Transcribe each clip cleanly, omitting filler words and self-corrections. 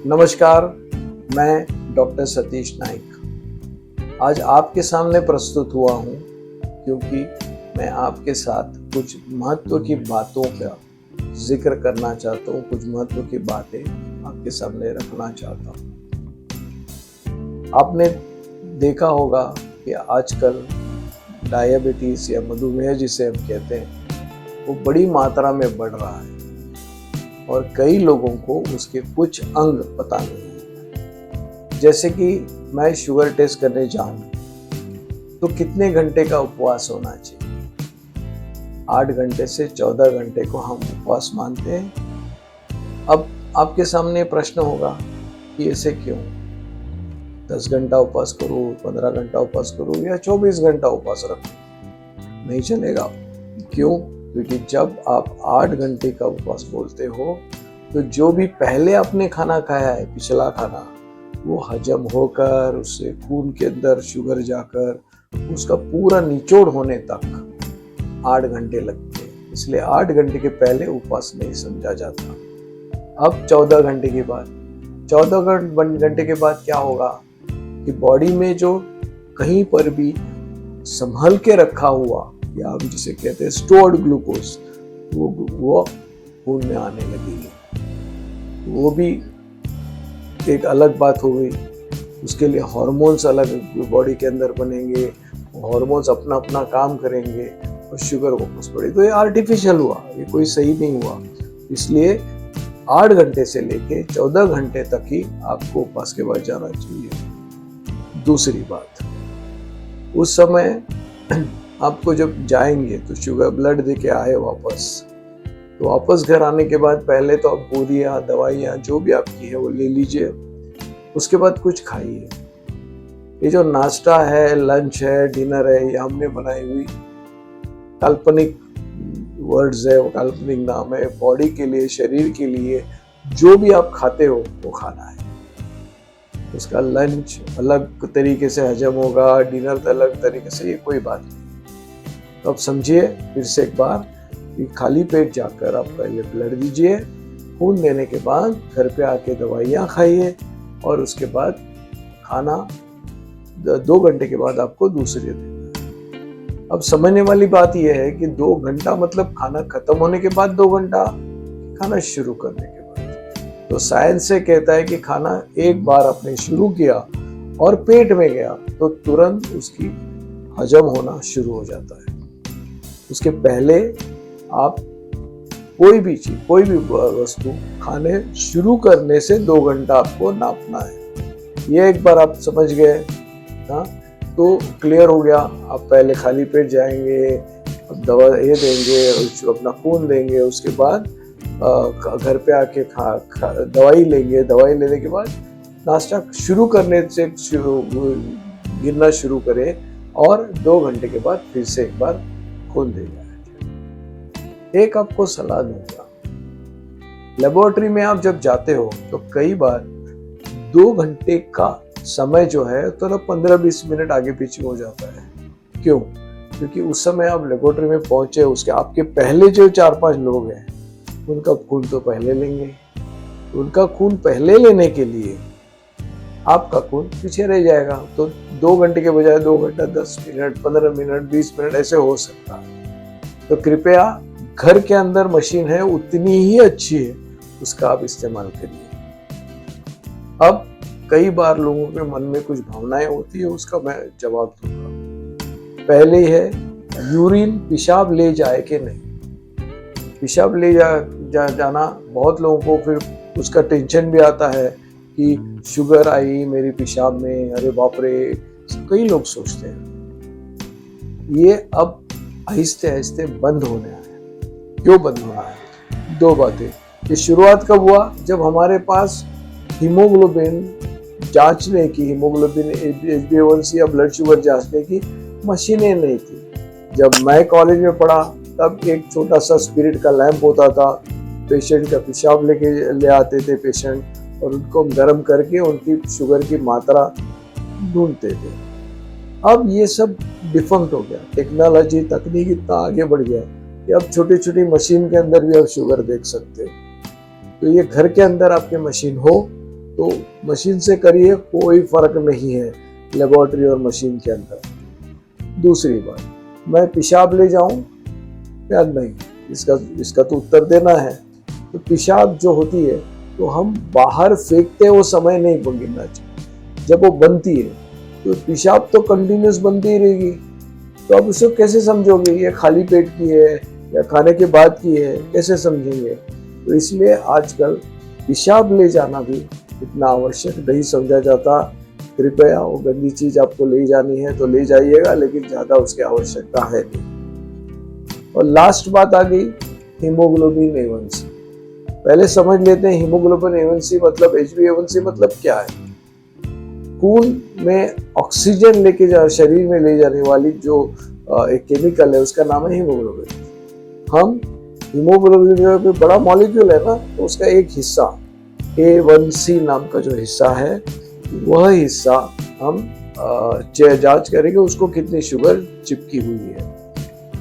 नमस्कार, मैं डॉक्टर सतीश नाइक आज आपके सामने प्रस्तुत हुआ हूँ क्योंकि मैं आपके साथ कुछ महत्व की बातों का जिक्र करना चाहता हूँ, कुछ महत्व की बातें आपके सामने रखना चाहता हूँ। आपने देखा होगा कि आजकल डायबिटीज़ या मधुमेह जिसे हम कहते हैं वो बड़ी मात्रा में बढ़ रहा है और कई लोगों को उसके कुछ अंग पता नहीं है। जैसे कि मैं शुगर टेस्ट करने जाऊं तो कितने घंटे का उपवास होना चाहिए? 8 घंटे से 14 घंटे को हम उपवास मानते हैं। अब आपके सामने प्रश्न होगा कि ऐसे क्यों? 10 घंटा उपवास करूं, 15 घंटा उपवास करूं या 24 घंटा उपवास रखूं? नहीं चलेगा। क्यों? क्योंकि जब आप 8 घंटे का उपवास बोलते हो तो जो भी पहले आपने खाना खाया है, पिछला खाना, वो हजम होकर उससे खून के अंदर शुगर जाकर उसका पूरा निचोड़ होने तक 8 घंटे लगते हैं। इसलिए 8 घंटे के पहले उपवास नहीं समझा जाता। अब 14 घंटे के बाद 14 घंटे के बाद क्या होगा कि बॉडी में जो कहीं पर भी संभल के रखा हुआ या हम जिसे कहते हैं स्टोर्ड ग्लूकोज वो खून में आने लगेगी। वो भी एक अलग बात हो गई। उसके लिए हार्मोन्स अलग बॉडी के अंदर बनेंगे, हार्मोन्स अपना अपना काम करेंगे और शुगर वापस बढ़े। तो ये आर्टिफिशियल हुआ, ये कोई सही नहीं हुआ। इसलिए 8 घंटे से लेके 14 घंटे तक ही आपको उपवास के बाद जाना चाहिए। दूसरी बात, उस समय आपको जब जाएंगे तो शुगर ब्लड देके आए वापस, तो वापस घर आने के बाद पहले तो आप गोलियां, दवाइयां जो भी आपकी है वो ले लीजिए। उसके बाद कुछ खाइए। ये जो नाश्ता है, लंच है, डिनर है, ये हमने बनाई हुई काल्पनिक वर्ड्स है, वो काल्पनिक नाम है। बॉडी के लिए, शरीर के लिए जो भी आप खाते हो वो खाना है। उसका लंच अलग तरीके से हजम होगा, डिनर अलग तरीके से, ये कोई बात नहीं। तो अब समझिए फिर से एक बार कि खाली पेट जाकर आप पहले ब्लड दीजिए, खून देने के बाद घर पे आके दवाइयाँ खाइए और उसके बाद खाना 2 घंटे के बाद आपको दूसरे देना है। अब समझने वाली बात यह है कि 2 घंटा मतलब खाना खत्म होने के बाद 2 घंटा, खाना शुरू करने के बाद। तो साइंस से कहता है कि खाना एक बार आपने शुरू किया और पेट में गया तो तुरंत उसकी हजम होना शुरू हो जाता है। उसके पहले आप कोई भी चीज, कोई भी वस्तु खाने शुरू करने से 2 घंटा आपको नापना है। ये एक बार आप समझ गए ना, तो क्लियर हो गया। आप पहले खाली पेट जाएंगे, अब दवा ये देंगे, अपना खून देंगे, उसके बाद घर पे आके दवाई लेंगे। दवाई लेने के बाद नाश्ता शुरू करने से गिनना शुरू करें और 2 घंटे के बाद फिर से एक बार खून देगा। एक आपको सलाह दूंगा, लेबोरेटरी में आप जब जाते हो तो कई बार 2 घंटे का समय जो है तो 15-20 मिनट आगे पीछे हो जाता है। क्यों? क्योंकि उस समय आप लेबोरेटरी में पहुंचे, उसके आपके पहले जो 4-5 लोग हैं उनका खून तो पहले लेंगे। उनका खून पहले लेने के लिए आपका खून पीछे रह जाएगा। तो 2 घंटे के बजाय 2 घंटा 10 मिनट, 15 मिनट, 20 मिनट ऐसे हो सकता है। तो कृपया घर के अंदर मशीन है, उतनी ही अच्छी है, उसका आप इस्तेमाल करिए। अब कई बार लोगों के मन में कुछ भावनाएं होती है, उसका मैं जवाब दूंगा। पहले है यूरिन, पेशाब ले जाए कि नहीं। पेशाब ले जाना बहुत लोगों को फिर उसका टेंशन भी आता है कि शुगर आई मेरी पेशाब में, अरे बाप रे, कई लोग सोचते हैं। ये अब आहिस्ते आहिस्ते बंद होने आया। क्यों बंद होना है? 2 बातें। ये शुरुआत कब हुआ? जब हमारे पास हीमोग्लोबिन जांचने की, हीमोग्लोबिन HbA1c या ब्लड शुगर जांचने की मशीनें नहीं थी। जब मैं कॉलेज में पढ़ा तब एक छोटा सा स्पिरिट का लैंप होता था। पेशेंट का पेशाब ले आते थे पेशेंट और उनको गर्म करके उनकी शुगर की मात्रा ढूंढते थे। अब ये सब डिफंक्ट हो गया। टेक्नोलॉजी, तकनीक इतना आगे बढ़ गया कि अब छोटी छोटी मशीन के अंदर भी आप शुगर देख सकते हो। तो ये घर के अंदर आपके मशीन हो तो मशीन से करिए, कोई फर्क नहीं है लेबोरेटरी और मशीन के अंदर। दूसरी बात, मैं पेशाब ले जाऊं या नहीं, इसका तो उत्तर देना है। तो पेशाब जो होती है तो हम बाहर फेंकते वो समय नहीं गिनना चाहिए। जब वो बनती है तो पेशाब तो कंटिन्यूस बनती ही रहेगी, तो आप उसको कैसे समझोगे ये खाली पेट की है या खाने के बाद की है, कैसे समझेंगे? तो इसलिए आजकल पेशाब ले जाना भी इतना आवश्यक नहीं समझा जाता। कृपया वो गंदी चीज आपको ले जानी है तो ले जाइएगा, लेकिन ज्यादा उसकी आवश्यकता है नहीं। और लास्ट बात आ गई हीमोग्लोबिन A1C। पहले समझ लेते हैं हीमोग्लोबिन A1C मतलब HbA1c मतलब क्या है। खून में ऑक्सीजन लेके शरीर में ले जाने वाली जो एक केमिकल है उसका नाम है हीमोग्लोबिन। हम हीमोग्लोबिन जो बड़ा मॉलिक्यूल है ना, तो उसका एक हिस्सा A1C नाम का जो हिस्सा है, वह हिस्सा हम जांच करेंगे उसको कितनी शुगर चिपकी हुई है।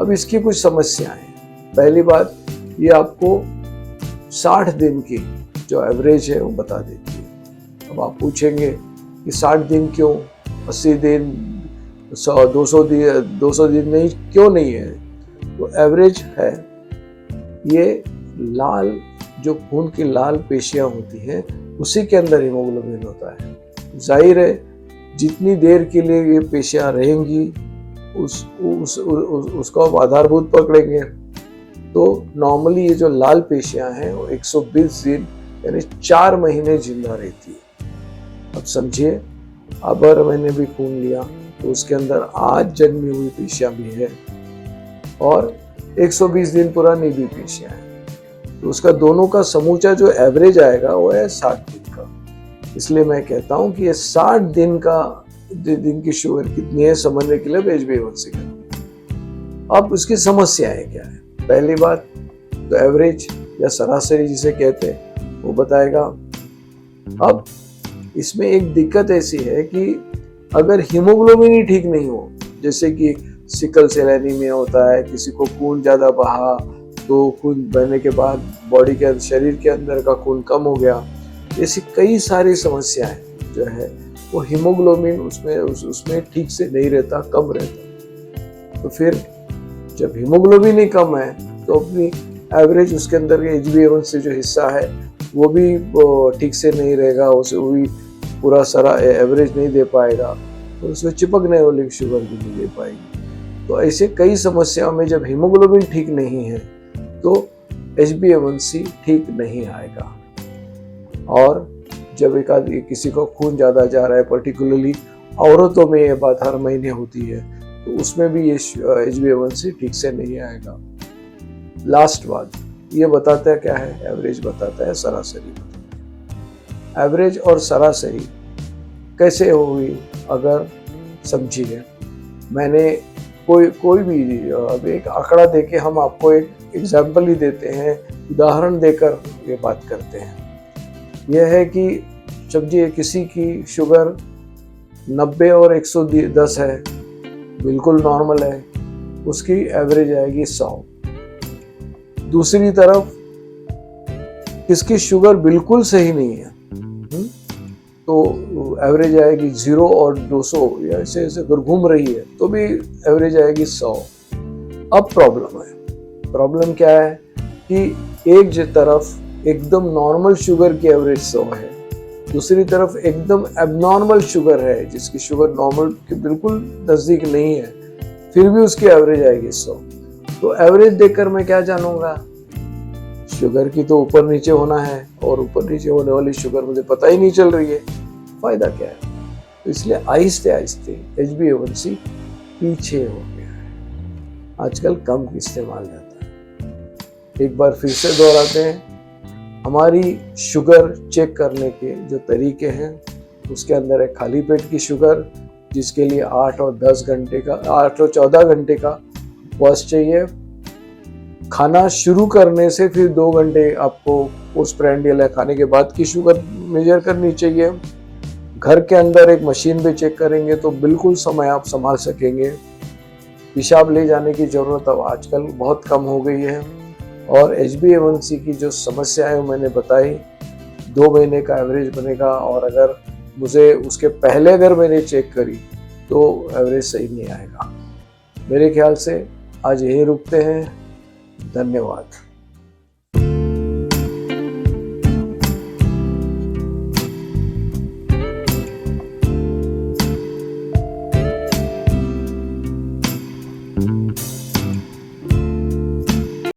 अब इसकी कुछ समस्याएं हैं। पहली बात, ये आपको 60 दिन की जो एवरेज है वो बता देती है। अब आप पूछेंगे कि 60 दिन क्यों, 80 दिन, 200 दिन नहीं, क्यों नहीं है? तो एवरेज है। ये लाल जो खून की लाल पेशियां होती हैं उसी के अंदर हीमोग्लोबिन होता है। जाहिर है जितनी देर के लिए ये पेशियां रहेंगी उसको आप आधारभूत पकड़ेंगे। तो नॉर्मली ये जो लाल पेशियां हैं वो 120 दिन यानी 4 महीने जिंदा रहती है। अब समझिए, अगर मैंने भी खून लिया तो उसके अंदर आज जन्मी हुई पेशियां भी है और 120 दिन पुरानी भी पेशियां हैं, तो उसका दोनों का समूचा जो एवरेज आएगा वो है 60 दिन का। इसलिए मैं कहता हूं कि ये 60 दिन की शुगर कितनी है समझने के लिए HbA1c का। अब उसकी समस्याएं क्या है? पहली बात तो एवरेज या सरासरी जिसे कहते हैं वो बताएगा। अब इसमें एक दिक्कत ऐसी है कि अगर हीमोग्लोबिन ही ठीक नहीं हो, जैसे कि सिकल सेल एनीमिया होता है, किसी को खून ज्यादा बहा तो खून बहने के बाद बॉडी के शरीर के अंदर का खून कम हो गया, ऐसी कई सारी समस्याएं जो है वो हीमोग्लोबिन उसमें ठीक से नहीं रहता, कम रहता। तो फिर जब हीमोग्लोबिन ही कम है तो अपनी एवरेज उसके अंदर के HbA1c जो हिस्सा है वो भी ठीक से नहीं रहेगा, उसे वो भी पूरा सारा एवरेज नहीं दे पाएगा और उसमें चिपकने वाली शुगर भी नहीं दे पाएगी। तो ऐसे कई समस्याओं में जब हीमोग्लोबिन ठीक नहीं है तो HbA1c ठीक नहीं आएगा। और जब किसी को खून ज़्यादा जा रहा है, पर्टिकुलरली औरतों में ये बात हर महीने होती है, तो उसमें भी ये HbA1c ठीक से नहीं आएगा। लास्ट बात, ये बताता है क्या है? एवरेज बताता है, सरासरी बताता है। एवरेज और सरासरी कैसे होगी? अगर समझिए, मैंने कोई भी अब एक आंकड़ा देके हम आपको एक एग्जाम्पल ही देते हैं, उदाहरण देकर ये बात करते हैं। यह है कि समझिए किसी की शुगर 90 और 110 है, बिल्कुल नॉर्मल है, उसकी एवरेज आएगी 100। दूसरी तरफ किसकी शुगर बिल्कुल सही नहीं है, तो एवरेज आएगी 0 और 200, या ऐसे अगर घूम रही है तो भी एवरेज आएगी 100। अब प्रॉब्लम क्या है कि एक तरफ एकदम नॉर्मल शुगर की एवरेज 100 है, दूसरी तरफ एकदम एबनॉर्मल शुगर है जिसकी शुगर नॉर्मल के बिल्कुल नजदीक नहीं है, फिर भी उसकी एवरेज आएगी 100। तो एवरेज देखकर मैं क्या जानूंगा? शुगर की तो ऊपर नीचे होना है और ऊपर नीचे होने वाली शुगर मुझे पता ही नहीं चल रही है, फायदा क्या है? तो इसलिए आहिस्ते आहिस्ते HbA1c पीछे हो गया है, आजकल कम इस्तेमाल जाता है। एक बार फिर से दोहराते हैं, हमारी शुगर चेक करने के जो तरीके हैं उसके अंदर है खाली पेट की शुगर, जिसके लिए 8 और 14 घंटे का उपवास चाहिए। खाना शुरू करने से फिर 2 घंटे आपको पोस्टप्रेंडियल है खाने के बाद की शुगर मेजर करनी चाहिए। घर के अंदर एक मशीन पे चेक करेंगे तो बिल्कुल समय आप संभाल सकेंगे। पेशाब ले जाने की जरूरत अब आजकल बहुत कम हो गई है। और HbA1c की जो समस्या है मैंने बताई, 2 महीने का एवरेज बनेगा, और अगर मुझे उसके पहले अगर मैंने चेक करी तो एवरेज सही नहीं आएगा। मेरे ख्याल से आज यहीं रुकते हैं। धन्यवाद।